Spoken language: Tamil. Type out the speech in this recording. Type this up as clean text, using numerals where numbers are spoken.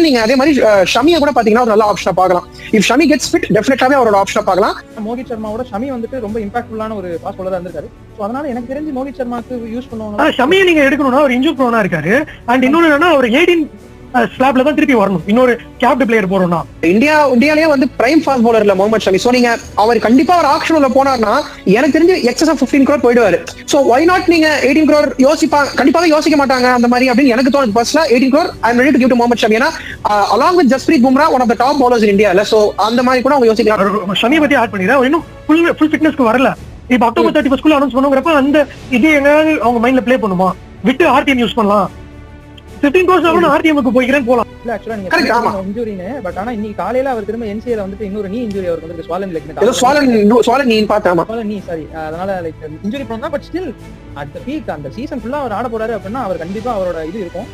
நீங்க அதே மாதிரி ஷமியை கூட பாத்தீங்கன்னா ஒரு நல்ல ஆப்ஷனா பார்க்கலாம். இஃப் ஷமி கெட்ஸ் ஃபிட் டெஃபினட்டாவே அவரோட ஆப்ஷனா பார்க்கலாம். மோகித் சர்மாவோட ஷமி வந்துட்டு ரொம்ப இம்பாக்ட்ஃபுல்லான ஒரு பாஸ் பவுலரா இருந்திருக்காரு. சோ அதனால எனக்கு தெரிஞ்சு மோகித் சர்மாக்கு யூஸ் பண்ணுவாங்க. ஷமியை நீங்க எடுக்கணும்னா ஒரு இன்ஜூரி ப்ரோனா இருக்காரு. அண்ட் இன்னொன்னு என்னன்னா ஒரு 18 ஸ்லாப்ல தான் திருப்பி வரணும். இன்னொரு கேப்டு பிளேயர் போறோம்னா இந்தியாலயே வந்து பிரைம் ஃபாஸ்ட் பவுலர் இல்ல முகமது ஷமி. சோ நீங்க அவர் கண்டிப்பா ஒரு ஆக்ஷன்ல போனார்னா எனக்கு தெரிஞ்சு எக்ஸஸ் ஆஃப் 15 crore போயிடுவாரு. சோ ஒய் நாட் நீங்க 18 crore கண்டிப்பாக யோசிக்க மாட்டாங்க அந்த மாதிரி அப்படின்னு எனக்கு தோணுது. ஃபர்ஸ்ட்ல 18 crore I am ready to give to Mohammed Shami. ஏன்னா along with Jasprit Bumrah one of the top bowlers in India. So அந்த மாதிரி கூட அவங்க யோசிக்கலாம். ஷமியை பத்தி ஆட் பண்ணிடுறேன். இன்னும் ஃபுல் ஃபிட்னஸ்க்கு வரல. இப்ப அக்டோபர் 31 அனௌன்ஸ் பண்ணுங்கிறப்ப அந்த இது எங்கயாவது அவங்க மைண்ட்ல பிளே பண்ணுமா? விட்டு ஆர்டிஎம் யூஸ் பண்ணலாம். 15 crores ஆர்டிஎம்க்கு போய்க்கிறேன் போலாம். இல்ல ஆக்சுவலா நீங்க இன்ஜூரின்னு பட் ஆனா இன்னைக்கு காலையில அவர் திரும்ப என்சிஏல வந்துட்டு இன்னொரு நீ இன்ஜூரி அவருக்கு வந்து ஸ்வாலன் லெக் ஸ்வாலன் நீ பார்த்தாமா ஸ்வாலன் நீ சாரி. அதனால லைக் இன்ஜூரி பண்ணா but still at the peak அந்த சீசன் ஃபுல்லா அவர் ஆட போறாரு அப்படின்னா அவர் கண்டிப்பா அவரோட இது இருக்கும்.